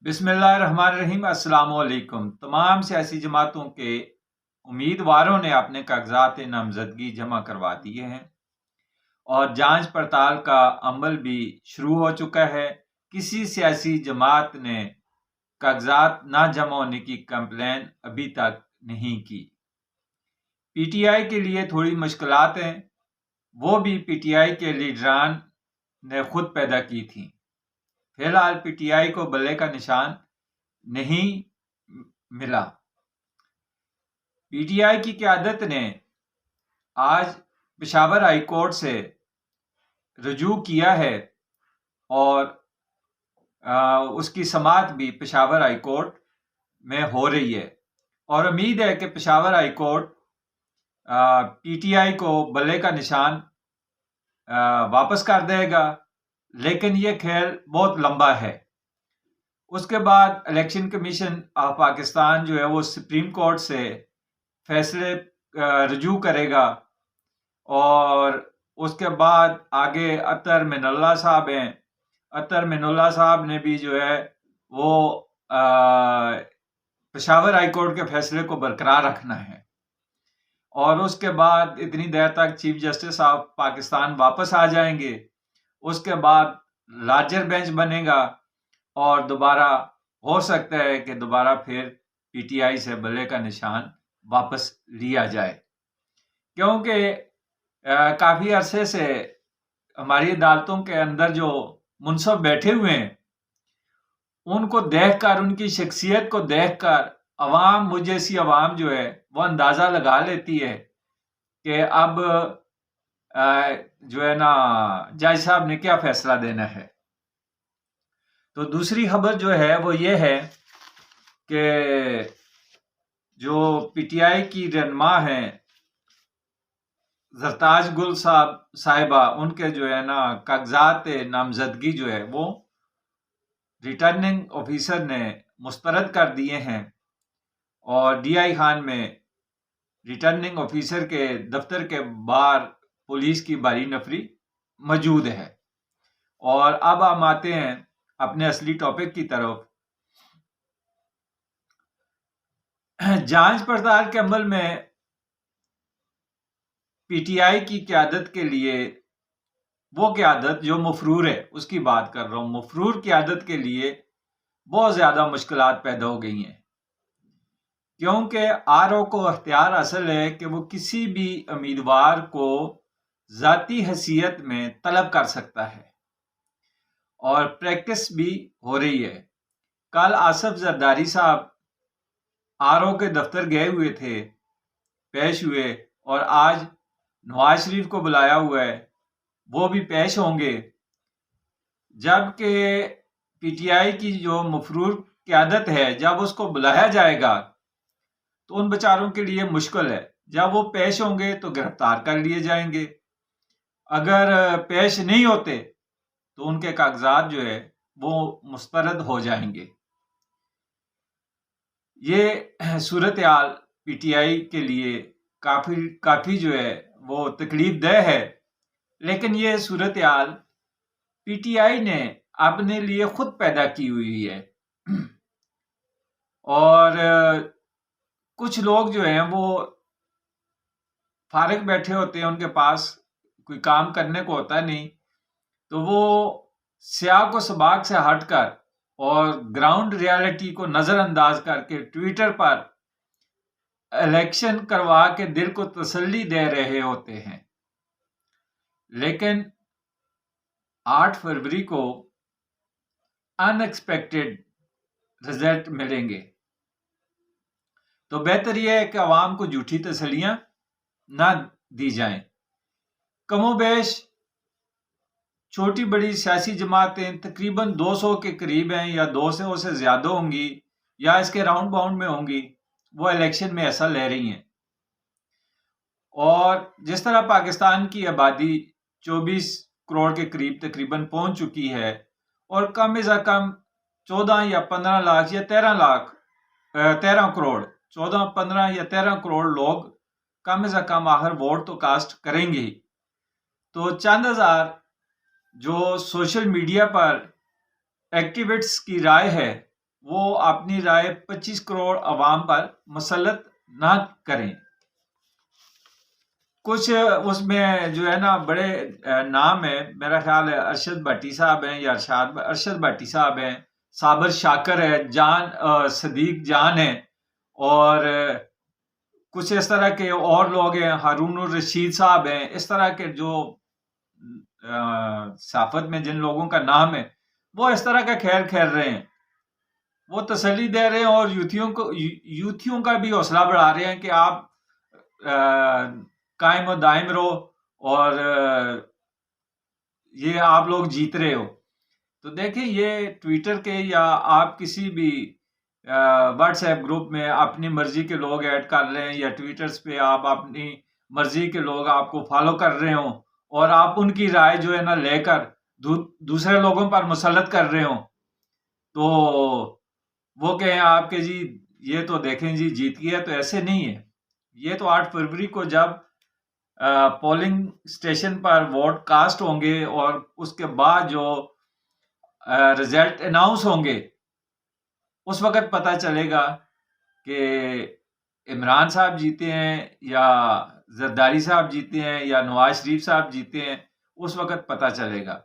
بسم اللہ الرحمن الرحیم۔ السلام علیکم۔ تمام سیاسی جماعتوں کے امیدواروں نے اپنے کاغذات نامزدگی جمع کروا دیے ہیں اور جانچ پڑتال کا عمل بھی شروع ہو چکا ہے۔ کسی سیاسی جماعت نے کاغذات نہ جمع ہونے کی کمپلین ابھی تک نہیں کی۔ پی ٹی آئی کے لیے تھوڑی مشکلات ہیں، وہ بھی پی ٹی آئی کے لیڈران نے خود پیدا کی تھیں۔ فی الحال پی ٹی آئی کو بلے کا نشان نہیں ملا۔ پی ٹی آئی کی قیادت نے آج پشاور ہائی کورٹ سے رجوع کیا ہے اور اس کی سماعت بھی پشاور ہائی کورٹ میں ہو رہی ہے، اور امید ہے کہ Peshawar high court P T I کو بلے کا نشان واپس کر دے گا، لیکن یہ کھیل بہت لمبا ہے۔ اس کے بعد الیکشن کمیشن آف پاکستان جو ہے وہ سپریم کورٹ سے فیصلے رجوع کرے گا، اور اس کے بعد آگے اطہر من اللہ صاحب ہیں۔ اطہر من اللہ صاحب نے بھی جو ہے وہ پشاور ہائی کورٹ کے فیصلے کو برقرار رکھنا ہے، اور اس کے بعد اتنی دیر تک چیف جسٹس آف پاکستان واپس آ جائیں گے۔ اس کے بعد لارجر بینچ بنے گا اور دوبارہ ہو سکتا ہے کہ دوبارہ پھر پی ٹی آئی سے بلے کا نشان واپس لیا جائے، کیونکہ کافی عرصے سے ہماری عدالتوں کے اندر جو منصف بیٹھے ہوئے ہیں، ان کو دیکھ کر، ان کی شخصیت کو دیکھ کر عوام، مجھ جیسی عوام جو ہے وہ اندازہ لگا لیتی ہے کہ اب جو ہے نا جج صاحب نے کیا فیصلہ دینا ہے۔ تو دوسری خبر جو ہے وہ یہ ہے کہ جو پی ٹی آئی کی رہنما ہیں زرتاج گل صاحبہ، ان کے جو ہے نا کاغذات نامزدگی جو ہے وہ ریٹرننگ آفیسر نے مسترد کر دیے ہیں، اور ڈی آئی خان میں ریٹرننگ آفیسر کے دفتر کے باہر پولیس کی بھاری نفری موجود ہے۔ اور اب ہم آتے ہیں اپنے اصلی ٹاپک کی طرف۔ جانچ پڑتال کے عمل میں پی ٹی آئی کی قیادت کے لیے، وہ قیادت جو مفرور ہے اس کی بات کر رہا ہوں، مفرور قیادت کے لیے بہت زیادہ مشکلات پیدا ہو گئی ہیں، کیونکہ آر او کو اختیار حاصل ہے کہ وہ کسی بھی امیدوار کو ذاتی حیثیت میں طلب کر سکتا ہے، اور پریکٹس بھی ہو رہی ہے۔ کل آصف زرداری صاحب آر او کے دفتر گئے ہوئے تھے، پیش ہوئے، اور آج نواز شریف کو بلایا ہوا ہے، وہ بھی پیش ہوں گے۔ جبکہ پی ٹی آئی کی جو مفرور قیادت ہے، جب اس کو بلایا جائے گا تو ان بیچاروں کے لیے مشکل ہے۔ جب وہ پیش ہوں گے تو گرفتار کر لیے جائیں گے، اگر پیش نہیں ہوتے تو ان کے کاغذات جو ہے وہ مسترد ہو جائیں گے۔ یہ صورتحال پی ٹی آئی کے لیے کافی جو ہے وہ تکلیف دہ ہے، لیکن یہ صورتحال پی ٹی آئی نے اپنے لیے خود پیدا کی ہوئی ہے، اور کچھ لوگ جو ہیں وہ فارغ بیٹھے ہوتے ہیں، ان کے پاس کوئی کام کرنے کو ہوتا نہیں، تو وہ سیاق و سباق سے ہٹ کر اور گراؤنڈ ریالٹی کو نظر انداز کر کے ٹویٹر پر الیکشن کروا کے دل کو تسلی دے رہے ہوتے ہیں، لیکن 8 فروری کو ان ایکسپیکٹڈ رزلٹ ملیں گے۔ تو بہتر یہ ہے کہ عوام کو جھوٹی تسلیاں نہ دی جائیں۔ کم و بیش چھوٹی بڑی سیاسی جماعتیں تقریباً 200 کے قریب ہیں، یا 200 سے زیادہ ہوں گی، یا اس کے راؤنڈ باؤنڈ میں ہوں گی، وہ الیکشن میں حصہ لے رہی ہیں۔ اور جس طرح پاکستان کی آبادی 24 کروڑ کے قریب تقریباً پہنچ چکی ہے، اور کم از کم 14 یا 15 لاکھ یا 13 کروڑ 14 15 یا 13 کروڑ لوگ کم از کم آخر ووٹ تو کاسٹ کریں گے ہی۔ تو چند ہزار جو سوشل میڈیا پر ایکٹیوسٹ کی رائے ہے، وہ اپنی رائے 25 کروڑ عوام پر مسلط نہ کریں۔ کچھ اس میں جو ہے نا بڑے نام ہے، میرا خیال ہے ارشد بھٹی صاحب ہیں یا ارشد بھٹی صاحب ہیں، صابر شاکر ہے، صدیق جان ہے، اور کچھ اس طرح کے اور لوگ ہیں، ہارون الرشید صاحب ہیں۔ اس طرح کے جو صحافت میں جن لوگوں کا نام ہے وہ اس طرح کا کھیل کھیل رہے ہیں، وہ تسلی دے رہے ہیں اور یوتھیوں کا بھی حوصلہ بڑھا رہے ہیں کہ آپ قائم و دائم رہو اور یہ آپ لوگ جیت رہے ہو۔ تو دیکھیں یہ ٹویٹر کے یا آپ کسی بھی واٹس ایپ گروپ میں اپنی مرضی کے لوگ ایڈ کر لیں یا ٹویٹرز پہ آپ اپنی مرضی کے لوگ آپ کو فالو کر رہے ہوں اور آپ ان کی رائے جو ہے نا لے کر دوسرے لوگوں پر مسلط کر رہے ہوں، تو وہ کہیں آپ کے جی یہ تو دیکھیں جی جیت گیا، تو ایسے نہیں ہے۔ یہ تو 8 فروری کو جب پولنگ اسٹیشن پر ووٹ کاسٹ ہوں گے اور اس کے بعد جو رزلٹ اناؤنس ہوں گے اس وقت پتہ چلے گا کہ عمران صاحب جیتے ہیں یا زرداری صاحب جیتے ہیں یا نواز شریف صاحب جیتے ہیں، اس وقت پتہ چلے گا۔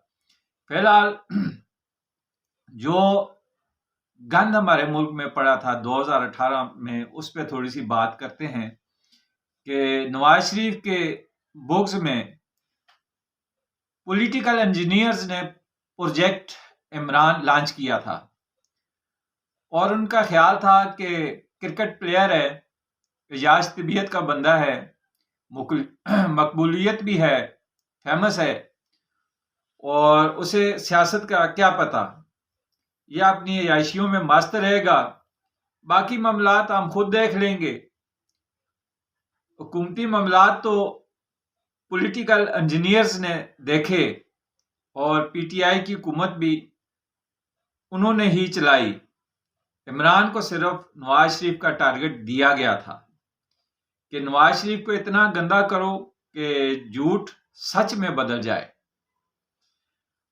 فی الحال جو گند ہمارے ملک میں پڑا تھا 2018 میں، اس پہ تھوڑی سی بات کرتے ہیں کہ نواز شریف کے بغض میں پولیٹیکل انجینئرز نے پروجیکٹ عمران لانچ کیا تھا، اور ان کا خیال تھا کہ کرکٹ پلیئر ہے، یاش طبیعت کا بندہ ہے، مقبولیت بھی ہے، فیمس ہے، اور اسے سیاست کا کیا پتہ، یہ اپنی عیاشیوں میں مست رہے گا، باقی معاملات ہم خود دیکھ لیں گے۔ حکومتی معاملات تو پولیٹیکل انجینئرز نے دیکھے اور پی ٹی آئی کی حکومت بھی انہوں نے ہی چلائی۔ عمران کو صرف نواز شریف کا ٹارگٹ دیا گیا تھا کہ نواز شریف کو اتنا گندا کرو کہ جھوٹ سچ میں بدل جائے،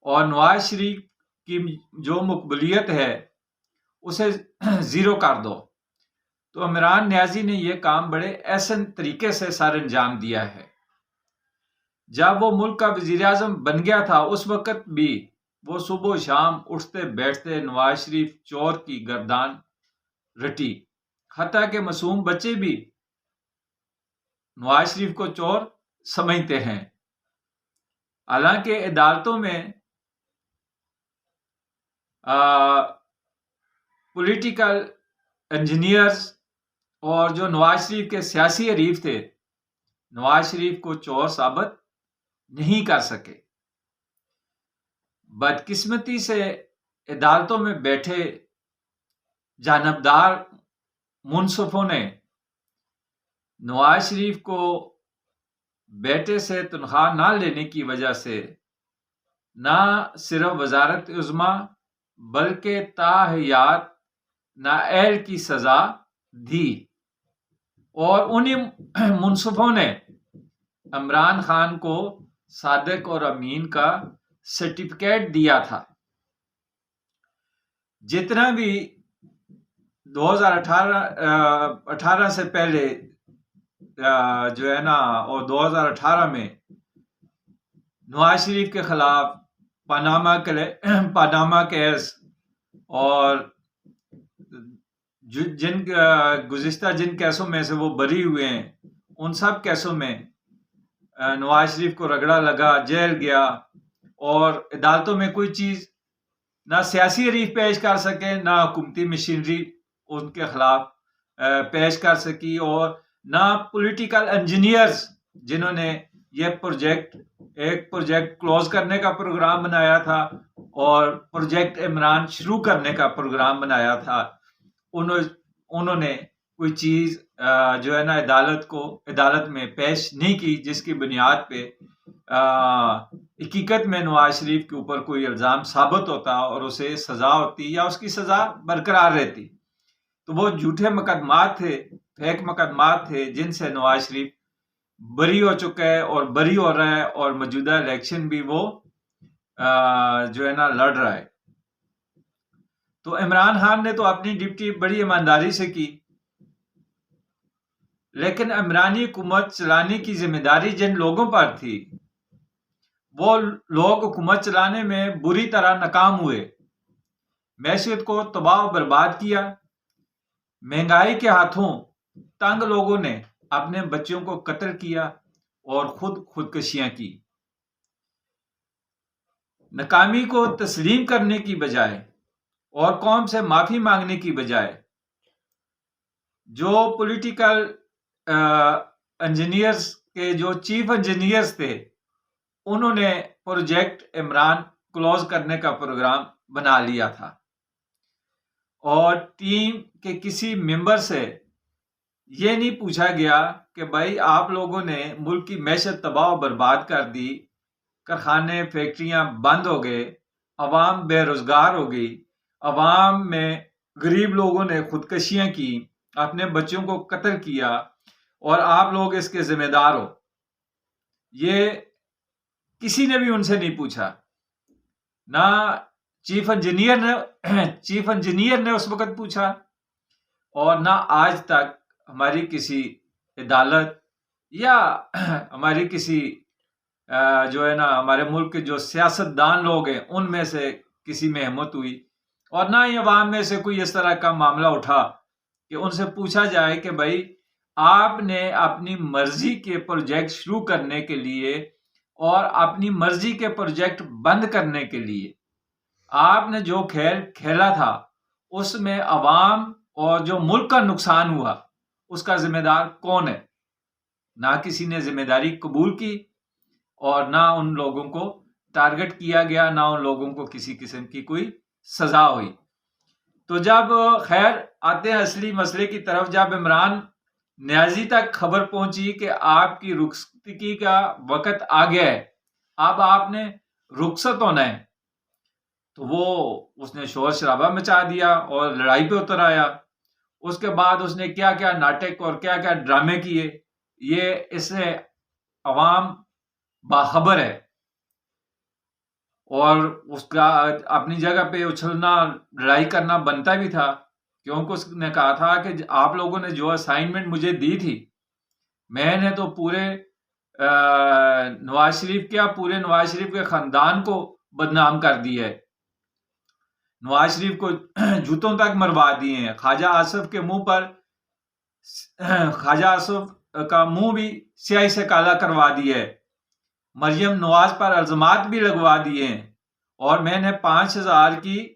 اور نواز شریف کی جو مقبولیت ہے اسے زیرو کر دو۔ تو عمران نیازی نے یہ کام بڑے احسن طریقے سے سر انجام دیا ہے۔ جب وہ ملک کا وزیر اعظم بن گیا تھا اس وقت بھی وہ صبح و شام اٹھتے بیٹھتے نواز شریف چور کی گردان رٹی، حتیٰ کہ معصوم بچے بھی نواز شریف کو چور سمجھتے ہیں۔ حالانکہ عدالتوں میں پولیٹیکل انجینئرز اور جو نواز شریف کے سیاسی حریف تھے نواز شریف کو چور ثابت نہیں کر سکے۔ بدقسمتی سے عدالتوں میں بیٹھے جانبدار منصفوں نے نواز شریف کو بیٹے سے تنخواہ نہ لینے کی وجہ سے نہ صرف وزارت عظمیٰ بلکہ تا حیات نااہل کی سزا دی، اور انہیں منصفوں نے عمران خان کو صادق اور امین کا سرٹیفکیٹ دیا تھا۔ جتنا بھی 2018 سے پہلے جو ہے نا، اور 2018 میں نواز شریف کے خلاف پاناما کیس اور گزشتہ جن کیسوں میں سے وہ بری ہوئے ہیں، ان سب کیسوں میں نواز شریف کو رگڑا لگا، جیل گیا، اور عدالتوں میں کوئی چیز نہ سیاسی حریف پیش کر سکے نہ حکومتی مشینری ان کے خلاف پیش کر سکی، اور نہ پولیٹیکل انجینئرز جنہوں نے یہ ایک پروجیکٹ کلوز کرنے کا پروگرام بنایا تھا اور پروجیکٹ عمران شروع کرنے کا پروگرام بنایا تھا، انہوں نے کوئی چیز جو ہے نا عدالت میں پیش نہیں کی، جس کی بنیاد پہ حقیقت میں نواز شریف کے اوپر کوئی الزام ثابت ہوتا اور اسے سزا ہوتی یا اس کی سزا برقرار رہتی۔ تو وہ جھوٹے مقدمات تھے، فیک مقدمات تھے، جن سے نواز شریف بری ہو چکا ہے اور بری ہو رہا ہے، اور موجودہ الیکشن بھی وہ جو ہے نا لڑ رہا ہے۔ تو عمران خان نے تو اپنی ڈیوٹی بڑی ایمانداری سے کی، لیکن عمرانی حکومت چلانے کی ذمہ داری جن لوگوں پر تھی وہ لوگ حکومت چلانے میں بری طرح ناکام ہوئے، معیشت کو تباہ و برباد کیا، مہنگائی کے ہاتھوں تنگ لوگوں نے اپنے بچوں کو قتل کیا اور خودکشیاں کی۔ ناکامی کو تسلیم کرنے کی بجائے اور قوم سے معافی مانگنے کی بجائے جو پولیٹیکل انجینئرز کے جو چیف انجینئرز تھے انہوں نے پروجیکٹ عمران کلوز کرنے کا پروگرام بنا لیا تھا، اور ٹیم کے کسی ممبر سے یہ نہیں پوچھا گیا کہ بھائی آپ لوگوں نے ملک کی معیشت تباہ و برباد کر دی، کارخانے فیکٹریاں بند ہو گئے، عوام بے روزگار ہو گئی، عوام میں غریب لوگوں نے خودکشیاں کی، اپنے بچوں کو قتل کیا اور آپ لوگ اس کے ذمہ دار ہو۔ یہ کسی نے بھی ان سے نہیں پوچھا، نہ چیف انجینئر نے اس وقت پوچھا، اور نہ آج تک ہماری کسی عدالت یا ہماری کسی جو ہے نا ہمارے ملک کے جو سیاستدان لوگ ہیں ان میں سے کسی میں ہمت ہوئی، اور نہ ہی عوام میں سے کوئی اس طرح کا معاملہ اٹھا کہ ان سے پوچھا جائے کہ بھائی آپ نے اپنی مرضی کے پروجیکٹ شروع کرنے کے لیے اور اپنی مرضی کے پروجیکٹ بند کرنے کے لیے آپ نے جو کھیل کھیلا تھا اس میں عوام اور جو ملک کا نقصان ہوا اس کا ذمہ دار کون ہے؟ نہ کسی نے ذمہ داری قبول کی اور نہ ان لوگوں کو ٹارگٹ کیا گیا، نہ ان لوگوں کو کسی قسم کی کوئی سزا ہوئی۔ تو جب خیر آتے ہیں اصلی مسئلے کی طرف، جب عمران نیازی تک خبر پہنچی کہ آپ کی رخصتی کا وقت آ گیا ہے، اب آپ نے رخصت ہونا ہے، تو وہ اس نے شور شرابہ مچا دیا اور لڑائی پہ اتر آیا۔ اس کے بعد اس نے کیا کیا ناٹک اور کیا کیا ڈرامے کیے، یہ اس سے عوام باخبر ہے، اور اس کا اپنی جگہ پہ اچھلنا لڑائی کرنا بنتا بھی تھا، کیونکہ اس نے کہا تھا کہ آپ لوگوں نے جو اسائنمنٹ مجھے دی تھی میں نے تو پورے نواز شریف کے خاندان کو بدنام کر دی ہے، نواز شریف کو جوتوں تک مروا دیے ہیں، خواجہ آصف کے منہ پر خواجہ آصف کا منہ بھی سیاہی سے کالا کروا دیا ہے، مریم نواز پر الزامات بھی لگوا دیے ہیں، اور میں نے 5000 کی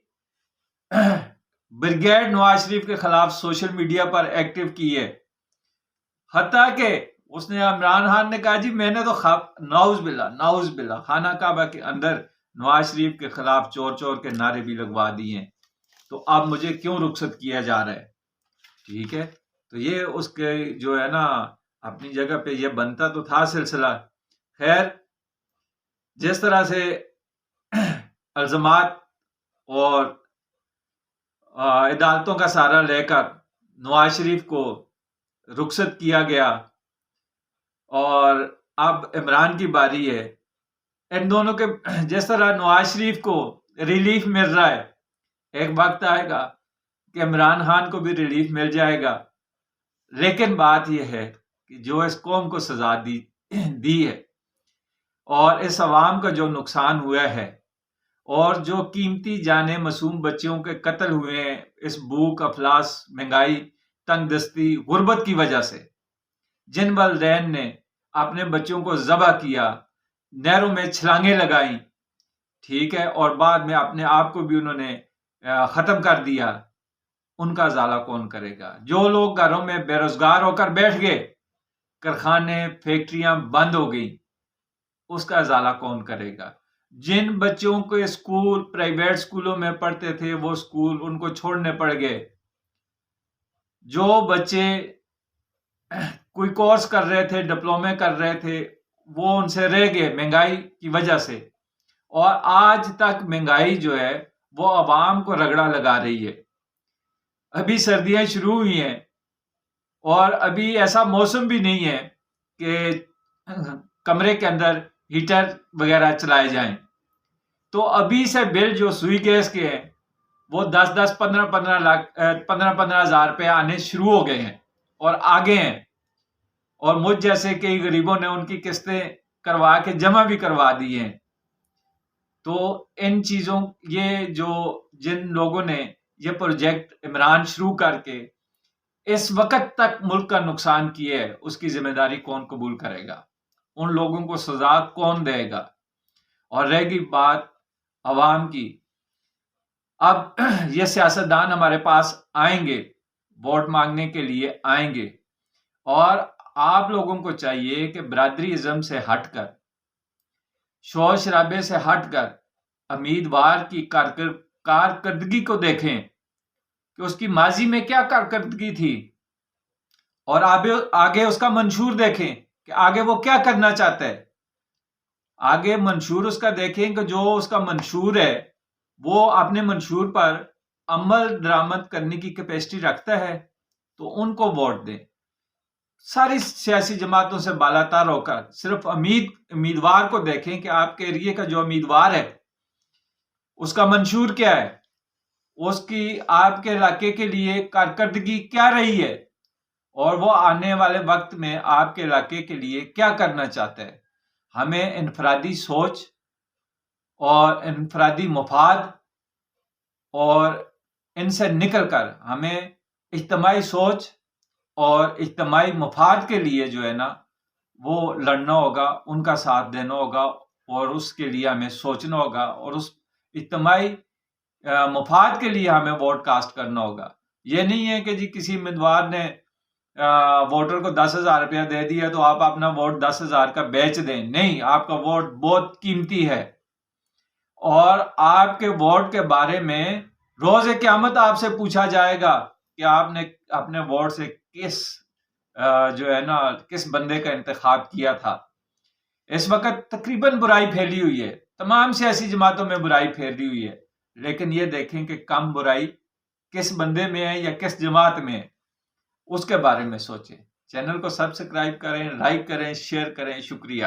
بریگیڈ نواز شریف کے خلاف سوشل میڈیا پر ایکٹیو کی ہے، حتیٰ کہ اس نے عمران خان نے کہا جی میں نے تو نعوذ باللہ خانہ کعبہ کے اندر نواز شریف کے خلاف چور چور کے نعرے بھی لگوا دیے ہیں، تو اب مجھے کیوں رخصت کیا جا رہا ہے؟ ٹھیک ہے، تو یہ اس کے جو ہے نا اپنی جگہ پہ یہ بنتا تو تھا سلسلہ۔ خیر جس طرح سے الزامات اور عدالتوں کا سہارا لے کر نواز شریف کو رخصت کیا گیا اور اب عمران کی باری ہے، ان دونوں کے جس طرح نواز شریف کو ریلیف مل رہا ہے، ایک وقت آئے گا کہ عمران خان کو بھی ریلیف مل جائے گا، لیکن بات یہ ہے کہ جو اس قوم کو سزا دی ہے اور اس عوام کا جو نقصان ہوا ہے اور جو قیمتی جانیں معصوم بچوں کے قتل ہوئے ہیں اس بھوک افلاس مہنگائی تنگ دستی غربت کی وجہ سے، جن والدین نے اپنے بچوں کو ذبح کیا، نہروں میں چھلانگیں لگائیں، ٹھیک ہے، اور بعد میں اپنے آپ کو بھی انہوں نے ختم کر دیا، ان کا ازالہ کون کرے گا؟ جو لوگ گھروں میں بے روزگار ہو کر بیٹھ گئے، کارخانے فیکٹریاں بند ہو گئی، اس کا ازالہ کون کرے گا؟ جن بچوں کو اسکول پرائیویٹ اسکولوں میں پڑھتے تھے وہ اسکول ان کو چھوڑنے پڑ گئے، جو بچے کوئی کورس کر رہے تھے ڈپلومے کر رہے تھے وہ ان سے رہ گئے مہنگائی کی وجہ سے، اور آج تک مہنگائی جو ہے وہ عوام کو رگڑا لگا رہی ہے۔ ابھی سردیاں شروع ہوئی ہیں اور ابھی ایسا موسم بھی نہیں ہے کہ کمرے کے اندر ہیٹر وغیرہ چلائے جائیں، تو ابھی سے بل جو سوئی گیس کے ہیں وہ 10-10 15 ہزار روپے آنے شروع ہو گئے ہیں اور آگے ہیں، اور مجھ جیسے کئی غریبوں نے ان کی قسطیں کروا کے جمع بھی کروا دی ہیں۔ تو ان چیزوں یہ جو جن لوگوں نے یہ پروجیکٹ عمران شروع کر کے اس وقت تک ملک کا نقصان کیا ہے، اس کی ذمہ داری کون قبول کرے گا؟ ان لوگوں کو سزا کون دے گا؟ اور رہ گئی بات عوام کی، اب یہ سیاستدان ہمارے پاس آئیں گے، ووٹ مانگنے کے لیے آئیں گے، اور آپ لوگوں کو چاہیے کہ برادری ازم سے ہٹ کر، شور شرابے سے ہٹ کر امیدوار کی کارکردگی کو دیکھیں کہ اس کی ماضی میں کیا کارکردگی تھی، اور آگے اس کا منشور دیکھیں کہ آگے وہ کیا کرنا چاہتا ہے۔ آگے منشور اس کا دیکھیں کہ جو اس کا منشور ہے وہ اپنے منشور پر عمل درآمد کرنے کی کیپیسٹی رکھتا ہے تو ان کو ووٹ دیں۔ ساری سیاسی جماعتوں سے بالاتر ہو کر صرف امیدوار کو دیکھیں کہ آپ کے ایریے کا جو امیدوار ہے اس کا منشور کیا ہے، اس کی آپ کے علاقے کے لیے کارکردگی کیا رہی ہے، اور وہ آنے والے وقت میں آپ کے علاقے کے لیے کیا کرنا چاہتا ہے۔ ہمیں انفرادی سوچ اور انفرادی مفاد اور ان سے نکل کر ہمیں اجتماعی سوچ اور اجتماعی مفاد کے لیے جو ہے نا وہ لڑنا ہوگا، ان کا ساتھ دینا ہوگا، اور اس کے لیے ہمیں سوچنا ہوگا، اور اس اجتماعی مفاد کے لیے ہمیں ووٹ کاسٹ کرنا ہوگا۔ یہ نہیں ہے کہ جی کسی امیدوار نے ووٹر کو 10,000 روپیہ دے دیا تو آپ اپنا ووٹ 10,000 کا بیچ دیں، نہیں، آپ کا ووٹ بہت قیمتی ہے، اور آپ کے ووٹ کے بارے میں روز قیامت آپ سے پوچھا جائے گا کہ آپ نے اپنے ووٹ سے کس بندے کا انتخاب کیا تھا۔ اس وقت تقریباً برائی پھیلی ہوئی ہے، تمام سیاسی جماعتوں میں برائی پھیلی ہوئی ہے، لیکن یہ دیکھیں کہ کم برائی کس بندے میں ہے یا کس جماعت میں ہے، اس کے بارے میں سوچیں۔ چینل کو سبسکرائب کریں، لائک کریں، شیئر کریں۔ شکریہ۔